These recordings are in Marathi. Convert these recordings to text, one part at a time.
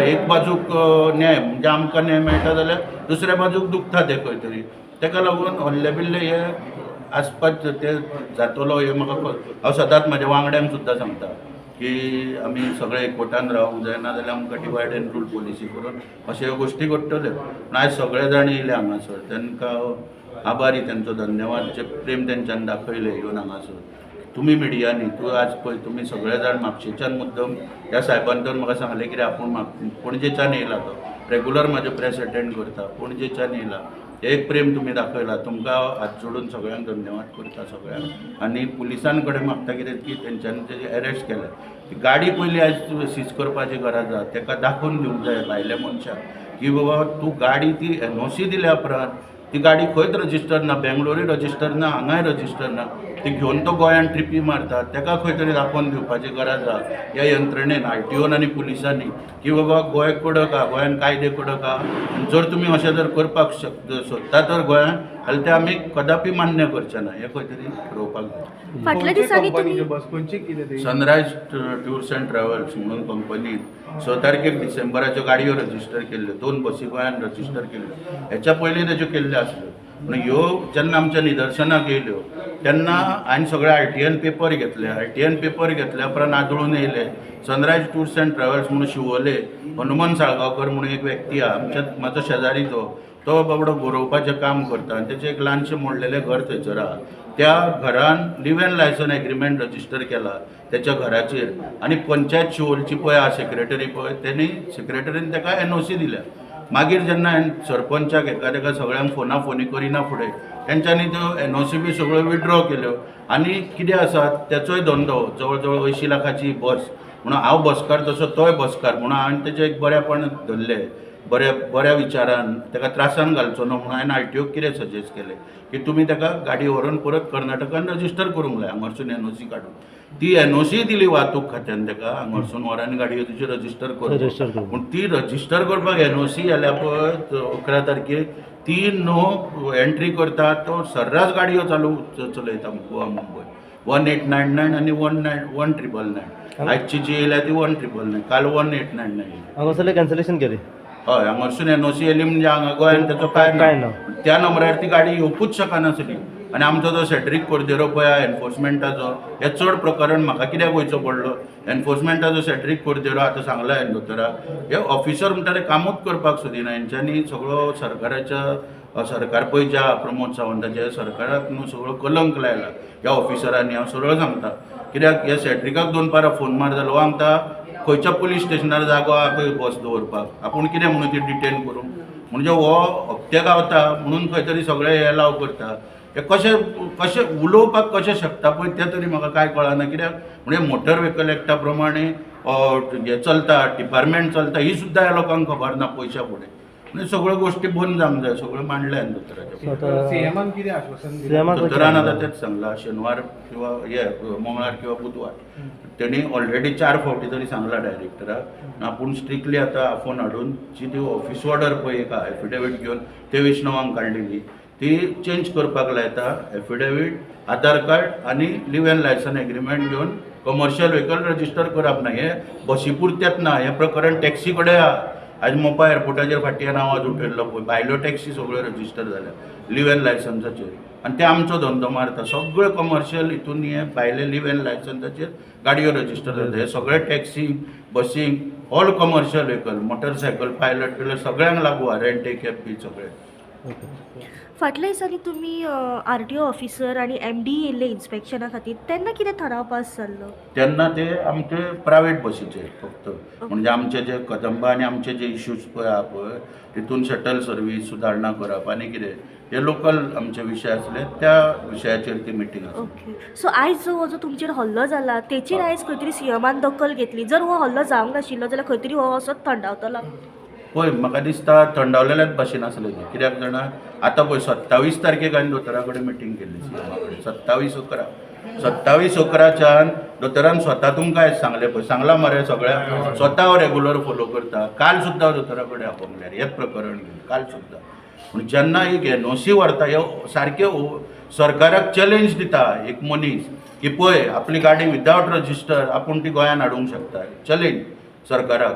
एक बाजूक न्याय म्हणजे आमकां न्याय मेळटा जाल्यार दुसऱ्या बाजूक दुखता ते खंय तरी, ताका लागून व्हडले बिल्ले हे आसपास ते जातलो हे म्हाका हांव सदांच म्हाज्या वांगड्यांक सुद्दां सांगता की आमी सगळे एकवटान रावूंक जाय, ना जाल्यार आमकां डिवायड एंड रूल पॉलिसी करून अशे गोश्टी घडटल्यो. पूण आयज सगळे जाण येयले हांगासर, तांकां आभारी, तांचो धन्यवाद, जे प्रेम तेंच्यांनी दाखयलें येवन हांगासर. तुमी मिडियांनी तूं आज पळय, तुमी सगळे जाण म्हापशेच्यान मुद्दम ह्या साहेबान तर म्हाका सांगलें कितें आपूण पणजेच्यान येयला, तो रेगुलर म्हाजे प्रेस अटेंड करता, पणजेच्यान येयला. एक प्रेम तुमी दाखयला, तुमकां हात जोडून सगळ्यांक धन्यवाद करता सगळ्यांक. आनी पुलिसां कडेन मागता कितें की तेंच्यांनी तेजे अरेस्ट केलें. ती गाडी पयली आयज सीज करपाची गरज आसा, ताका दाखोवन दिवंक जाय भायल्या मनशाक की बाबा तूं गाडी ती NOC दिल्या उपरांत ती गाडी खंयच रजिस्टर ना, बेंगलोरूय रजिस्टर ना, हांगाय रजिस्टर ना, ती घेवन तो गोंयान ट्रिपी मारता, ताका खंय तरी दाखोवन दिवपाची गरज आसा ह्या यंत्रणेन, RTOन आनी पुलिसांनी, की बाबा गोंय कडक आहा, गोंयान कायदे कडक आहा. जर तुमी अशें जर करपाक सोदता तर गोंयान जाल्यार तें आमी कदापी मान्य करचे ना, हें खंय तरी ठरोवपाक जाय. फाटल्या दिसांनी तुम्ही सनरायज टूर्स अँड ट्रॅव्हल्स म्हणून कंपनीन 6 तारखेक डिसेंबराच्यो गाडयो रजिस्टर केल्ल्यो, 2 बसी गोंयान रजिस्टर केल्ल्यो. हेच्या पयलीं तेज्यो केल्ल्यो आसल्यो. पूण ह्यो जेन्ना आमच्या निदर्शनाक येयल्यो तेन्ना हांवें सगळे RTN पेपर घेतले. RTN पेपर घेतल्या उपरांत आदळून येयले सनरायज टूर्स अँड ट्रॅव्हल्स म्हणून शिवोले हनुमंत साळगांवकर म्हणून एक व्यक्ती आहा, म्हाजो शेजारी तो बाबडो गोरोवपाचें काम करता आनी तेचें एक ल्हानशें मोडलेलें घर थंयसर आहा. त्या घरान live in licence agreement register केला त्याच्या घराचेर, आनी पंचायत शिवोलची पळय आहा सेक्रेटरी पळय, तेणी सेक्रेटरीन ताका NOC दिल्या. मागीर जेन्ना हांवें सरपंचाक ताका सगळ्यांक फोनी करिना फुडें तेंच्यांनी त्यो NOC बी सगळ्यो विड्रॉ केल्यो. आनी कितें आसा तेचोय धंदो जवळ जवळ 80 लाखाची बस म्हणून हांव बसकार तसो तोय बसकार म्हणून हांवें तेजें एक बरेपण धरलें, बऱ्या विचारान, ताका त्रासान घालचो न्हू म्हणून हांवें RTOक कितें सजेस्ट केलें की तुमी ताका गाडी व्हरून परत कर्नाटकान रजिस्टर करूंक जाय, हांगारसून NOC काडून. ती NOC दिली वाहतूक खात्यान ताका, हांगारसून व्हरान गाडयो तुजी रजिस्टर करून. पूण ती रजिस्टर करपाक NOC जाल्या पळय 11 तारखेक ती नो एंट्री करता, तो सर्रास गाडयो चलयता गोवा मुंबय 1899 आनी 1999. आयची जी येयल्या ती 1999, काल 1899 येयली. हांगासरले कॅन्सलेशन केली. हय, हांगारसून NOC येयली म्हणजे हांगा गोंयान तेचो काय ना. त्या नंबरार ती गाडी येवपूच शकनासली. आनी आमचो जो सेड्रीक कोर्देरो पळय आहा एनफोर्समेंटाचो, हे चड प्रकरण म्हाका कित्याक वयचो पडलो. एनफोर्समेंटाचो सेड्रीक कोर्देरो आतां सांगला हांवें दोतोराक, हे ऑफिसर म्हणटा ते कामूच करपाक सोदिना. हेंच्यांनी सगळो सरकार पळय ज्या प्रमोद सावंताच्या सरकाराक न्हू सगळो कलंक लायला ह्या ऑफिसरांनी. हांव सरळ सांगता, कित्याक ह्या सेड्रिकाक 2 पारा फोन मार जालो, आमकां खंयच्या पुलीस स्टेशनार जागो आहा खंय बस दवरपाक, आपूण कितें म्हणून ती डिटेन करूं. म्हणजे हो हप्ते गावता म्हणून खंय तरी सगळे हे लाव करता. हे कशें उलोवपाक कशें शकता पळय तें तरी म्हाका कांय कळना. कित्याक म्हणजे मोटर व्हेकल एक्टा प्रमाणे हे चलता, डिपार्टमेंट चलता, ही सुद्दां ह्या लोकांक खबर ना पयशा फुडें. म्हणजे सगळ्यो गोश्टी बंद जावंक जाय, सगळ्यो मांडल्या दोतोराच्या. सीएमान कितें आश्वासन दिलें? दोतोरान आतां तेच सांगलां, शेनवार किंवा मंगळार किंवा बुधवार तेणी ऑलरेडी 4 फावटी तरी सांगला डायरेक्टराक. आपूण स्ट्रिक्टली आतां आफोन हाडून जी ती ऑफिस ऑर्डर पळय एक एफिडेवीट घेवन ते वैष्णवांक काडलेली ती चेंज करपाक लायता. एफिडेवीट, आधार कार्ड आनी लिव इन लायसन एग्रीमेंट घेवन कमर्शियल व्हेकल रजिस्टर करप ना. हे बसी पुरतेंच ना, हें प्रकरण टॅक्सी कडेन आहा. आज मोपा एअरपोर्टाचेर फाटीं आवाज उठयल्लो पळय, भायल्यो टॅक्सी सगळ्यो रजिस्टर जाल्या लिव इन लायसन्साचेर, आनी ते आमचो धंदो मारता. सगळे कमर्शियल हितून हे भायले लिव इन लायसन्साचेर गाडयो रजिस्टर जाता. हे सगळे टॅक्सी, बसींक, all commercial vehicle, motorcycle, pilot बिलट सगळ्यांक लागू आहा, रेंट ए कॅब बी सगळे. फाटल्या दिसांनी तुम्ही RTO ऑफिसर आणि MD येयल्ले इन्स्पेक्शना खातीर, तेन्ना कितें थाराव पास जाल्लो? तेन्ना ते आमचे प्रायवेट बसीचे फक्त, म्हणजे आमचे जे कदंबा आनी आमचे जे इश्यूज पळय आहा पळय तितून शटल सर्वीस सुदारणा करप आनी कितें हे लोकल आमचे विशय आसले, त्या विशयाचेर ती मिटींग आसली. ओके. सो आयज जो हो जो तुमचेर हल्लो जाला तेचेर आयज खंय तरी सीएमान दखल घेतली. जर हो हल्लो जावंक नाशिल्लो जाल्यार खंय तरी हो असोच थंडावतलो. पळय म्हाका दिसता थंडावलेल्याच भाशेन आसलें तें. कित्याक जाणा आतां पळय 27 तारखेक हांवें दोतोरा कडेन मिटींग केल्ली सीएमा कडेन. 27/11च्यान दोतोरान स्वता तुमकां आयज सांगलें पळय, सांगलां मरे सगळ्यांक, स्वता हांव रेगुलर फॉलो करता. काल सुद्दां दोतोरा कडेन आपयल्यार हेंच प्रकरण घेवन काल सुद्दां. पूण जेन्ना एक NOC व्हरता हे सारके सरकाराक चॅलेंज दिता एक मनीस की पळय आपली गाडी विदावट रजिस्टर आपूण ती गोंयान हाडूंक शकता. चॅलेंज सरकाराक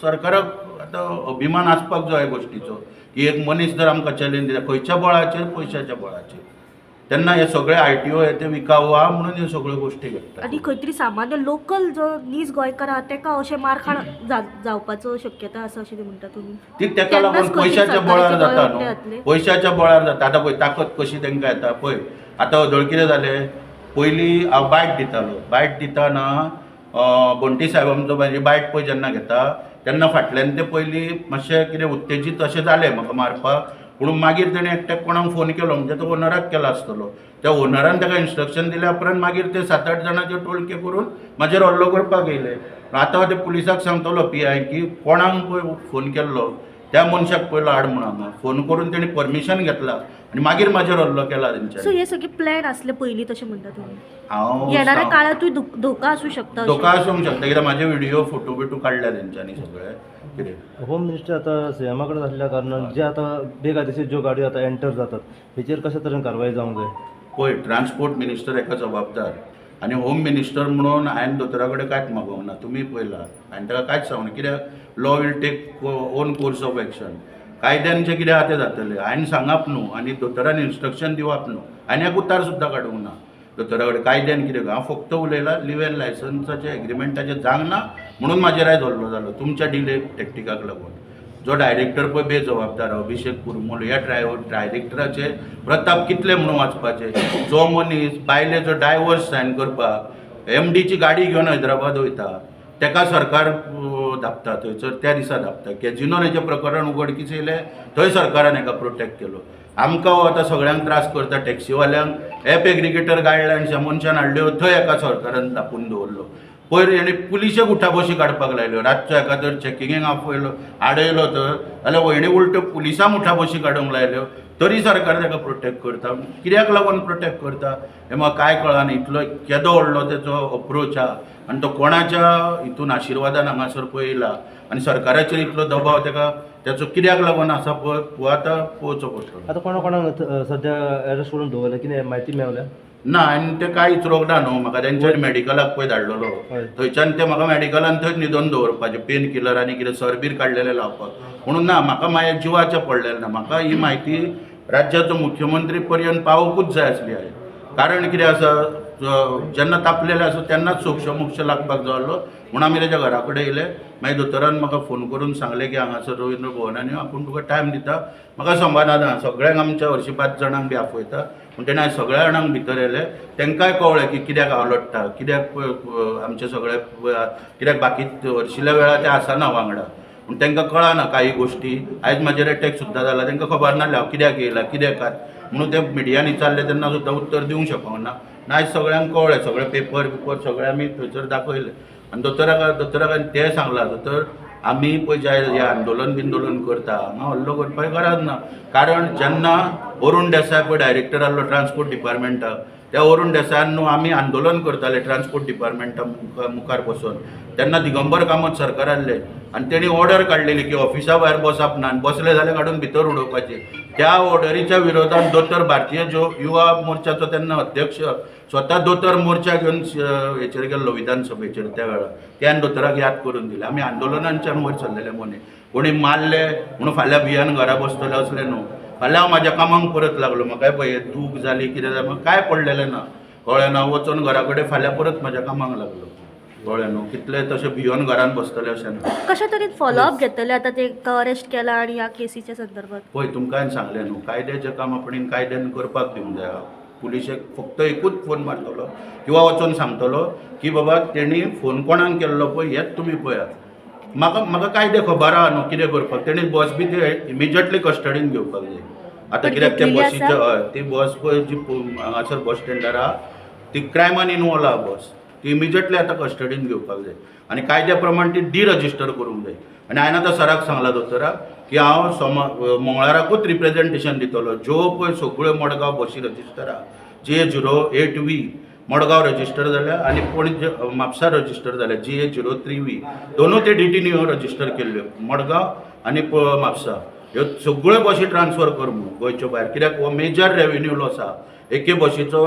सरकाराक आतां अभिमान आसपाक जाय गोश्टीचो की एक मनीस जर आमकां चॅलेंज दिता खंयच्या बळाचेर पयशाच्या बळाचेर तेन्ना हे सगळे RTO ते विकावा म्हणून ह्यो सगळ्यो गोश्टी घडटात. आनी खंय तरी सामान्य लोकल जो नीज गोंयकार आहा तेका अशें मारखाण जावपाचो शक्यता आसा अशें म्हणटा तुमी? ती तेका लागून तेन्नाच खंय तरी पयशाच्या बळार सरकाराचे जाता गोंय न्हू, जातले. पयशाच्या बळार जाता. आतां पळय ताकद कशी तांकां येता पळय. आतां अदळ कितें जालें, पयलीं हांव बायट दितालो, बायट दिताना बंटी साहेब आमचो म्हाजी बायट पळय जेन्ना घेता तेन्ना फाटल्यान ते पयलीं मातशें कितें उत्तेजीत अशें जालें म्हाका मारपाक. पूण मागीर तेणें एकट्याक कोणाक फोन केलो, म्हणजे तो ओनराक केलो आसतलो. त्या ओनरान ताका इन्स्ट्रक्शन दिल्या उपरांत मागीर ते 7-8 जाणांचे टोळके करून म्हाजेर हल्लो करपाक येयले. आतां ते पुलिसाक सांगतलो PI की कोणाक पळय फोन केल्लो त्या मनशाक पयलो हाड म्हणून हांगा फोन करून तेणी परमिशन घेतला आनी मागीर म्हाजेर हल्लो केला सो तेंच्यांनी. हे सगळे प्लॅन आसले पयलीं तशें म्हणटा तुमी? हांव येणाऱ्या काळातूय धोका आसूं शकता अशें? धोका आसूंक शकता कित्याक म्हाजे व्हिडिओ फोटो बिटो काडल्या तेंच्यांनी सगळे कितें. होम मिनिस्टर आता CM कडेन आसल्या कारणान जे आता बेकायदेशीर ज्यो गाडयो आता एंटर जातात हेचेर कशा तरेन कारवाई जावंक जाय? पळय ट्रान्सपोर्ट मिनिस्टर हेका जबाबदार आनी होम मिनिस्टर म्हणून हांवें दोतोरा कडेन कांयच मागोवंक ना. तुमी पळयलां हांवें ताका कांयच सांगूंक ना कित्याक law will take on course of action. कायद्यान जें कितें आहा तें जातलें. हांवें सांगप न्हू आनी दोतोरान इन्स्ट्रक्शन दिवप न्हू. हांवें एक उतार सुद्दां काडूंक ना दोतोरा कडेन कायद्यान कितें. हांव फक्त उलयलां लिव्ह एन लायसन्साचें एग्रिमेंटाचें जावंक ना म्हणून म्हाजेर आयज हल्लो जालो तुमच्या डिले टॅक्टिकाक लागून. जो डायरेक्टर पळय बेजबाबदार अभिषेक कुरमोल ह्या डायरेक्टराचे प्रताप कितले म्हणून वाचपाचे. जो मनीस बायलेचो डायवोर्स सायन करपाक MDची गाडी घेवन हैदराबाद वयता तेका सरकार धापता थंयसर त्या दिसा धापता. कॅजिनोन हेचें प्रकरण उगडकीस येयलें थंय सरकारान हेका प्रोटेक्ट केलो. आमकां हो आतां सगळ्यांक त्रास करता टॅक्सीवाल्यांक एप एग्रिगेटर गायडलायन्स ह्या मनशान हाडल्यो थंय एका सरकारान धापून दवरलो. पयर हेणी पुलिशेक उठाबशी काडपाक लायल्यो. रातचो एका तर चॅकिंगेक आपयलो आडयलो तर जाल्यार हेणी उलट्यो पुलिसांक उठाबशी काडूंक लायल्यो तरी सरकार ताका प्रोटेक्ट करता. कित्याक लागून प्रोटेक्ट करता हें म्हाका काय कळना. इतलो केदो व्हडलो तेचो अप्रोच आहा आनी तो कोणाच्या हितून आशिर्वादान हांगासर पळयला आनी सरकाराचेर इतलो दबाव तेचो कित्याक लागून आसा पळय हो आतां पळोवचो पडटलो. आता कोणाक सध्या अरेस्ट करून दवरल्या कितें म्हायती मेवल्या? ना आनी ते कांय विचारूंक ना न्हू म्हाका. तेंच्यांनी मेडिकलाक पळय धाडलेलो हय. थंयच्यान ते म्हाका मेडिकलान थंय न्हिदोवन दवरपाचें पेन किलर आनी कितें सरबीर काडलेले लावपाक म्हणून ना. म्हाका म्हाज्या जिवाचें पडलेलें ना. म्हाका ही म्हायती राज्याचो मुख्यमंत्री पर्यंत पावोवंकूच जाय आसली आयज. कारण कितें आसा जेन्ना तापलेले आसा तेन्नाच सोक्ष लागपाक जाय आसलो म्हणून आमी तेज्या घरा कडेन येयले. मागीर दोतोरान म्हाका फोन करून सांगलें की हांगासर रवींद्र भवनान यो आपूण तुका टायम दिता. म्हाका समाधान सगळ्यांक आमच्या हरशीं 5 जाणांक बी आपयता पूण तेणें सगळ्या जाणांक भितर येयले. तांकांय कळ्ळें की कित्याक हांव लडटा कित्याक आमचे सगळे कित्याक बाकी हरशिल्ल्या वेळार ते आसना वांगडा पूण तांकां कळना काही गोश्टी. आयज म्हाजेर अटॅक सुद्दां जाला तांकां खबर नासलें हांव कित्याक येयला कित्याक म्हणून ते मिडियान विचारले तेन्ना सुद्दां उत्तर दिवंक शकूंक ना. आयज सगळ्यांक कळ्ळें सगळे पेपर सगळे आमी थंयसर दाखयले आनी दोतोराक तें सांगलां दोतोर आमी पळय जे आंदोलन बिंदोलन करता हांगा हल्लो करपाची गरज ना. कारण जेन्ना अरुण देसाय पळय डायरेक्टर आसलो ट्रान्सपोर्ट डिपार्टमेंटाक त्या अरुण देसायान न्हू आमी आंदोलन करताले ट्रान्सपोर्ट डिपार्टमेंटा मुखार बसून तेन्ना दिगंबर कामत सरकार आसले आनी तेणी ऑर्डर काडलेली की ऑफिसा भायर बसप ना आनी बसले जाल्यार काडून भितर उडोवपाचे. त्या ऑर्डरीच्या विरोधात दोतोर भारतीय युवा मोर्चाचो तेन्ना अध्यक्ष स्वता दोतोर मोर्चा घेवन हेचेर गेल्लो विधानसभेचेर त्या वेळार. त्यान दोतोराक याद करून दिलें. आमी आंदोलनांच्यान वयर सरलेले मनीस कोणी मारले म्हणून फाल्यां भियान घरा बसतले असले न्हू. फाल्यां हांव म्हाज्या कामाक परत लागलो. म्हाकाय पळय दूख जाली कितें जालें म्हाका काय पडलेलें ना कळ्ळें ना. वचून घरा कडेन फाल्यां परत म्हाज्या कामाक लागलो कळ्ळें न्हू. कितले तशें भियोन घरान बसतले अशें ना. कशा तरेन फॉलोअप घेतले आतां ते अरेस्ट केला आनी ह्या केसीच्या संदर्भात? पळय तुमकां हांवें सांगलें न्हू कायद्याचें काम आपणेन कायद्यान करपाक दिवंक जाय. पुलिशेक फक्त एकूच फोन मारतलो किंवा वचून सांगतलो की बाबा तेणी फोन कोणाक केल्लो पळय हेच तुमी पळयात. म्हाका कायदे खबर आहा न्हू कितें करपाक. तेणी बस बी ते इमिजिएटली कस्टडीन घेवपाक जाय. आतां कित्याक ते बसीचे हय ती बस पळय जी हांगासर बस स्टँडार आहा ती क्रायमान इनवॉल्व आहा बस ती इमिजिएटली आतां कस्टडीन घेवपाक जाय आनी कायद्या प्रमाण ती डिरजिस्टर करूंक जाय. आनी हांवें आतां सराक सांगला दोतोराक की हांव मंगळाराकूच रिप्रेझेंटेशन दितलो. ज्यो पळय सगळ्यो मडगांव बसी रजिस्टर आहा J08V मडगांव रजिस्टर जाल्या आनी पणजे म्हापसा रजिस्टर जाल्या JA03V दोनूय ते DTNO रजिस्टर केल्ल्यो मडगांव आनी म्हापसा. ह्यो सगळ्यो बसी ट्रान्सफर कर म्हणून गोंयच्यो भायर कित्याक हो मेजर रेवेन्यू लॉस आहा. एके बसीचो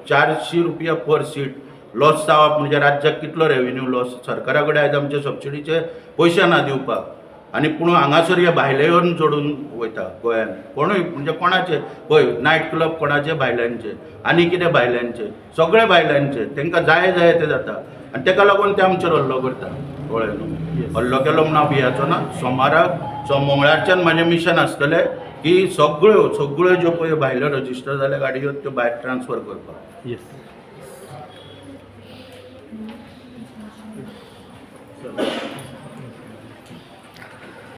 400 रुपया पर सीट लॉस जावप म्हणजे राज्याक कितलो रेव्हेन्यू लॉस सरकारा कडेन आयज आमचे सबसिडीचे पयशे ना दिवपाक आनी पूण हांगासर हे भायले येवन जोडून वयता गोंयान कोणूय म्हणजे कोणाचे पळय नायट क्लब कोणाचे भायल्यांचे आनी कितें भायल्यांचे सगळे भायल्यांचे तांकां जाय जाय ते जाता आनी ताका लागून ते आमचेर हल्लो करता कळ्ळें न्हू हल्लो केलो म्हूण हांव भियाचो ना सोमाराक मंगळारच्यान म्हजें मिशन आसतलें की सगळ्यो ज्यो पळय भायल्यो रजिस्टर जाल्या गाडयो त्यो भायर ट्रान्सफर करपाक येस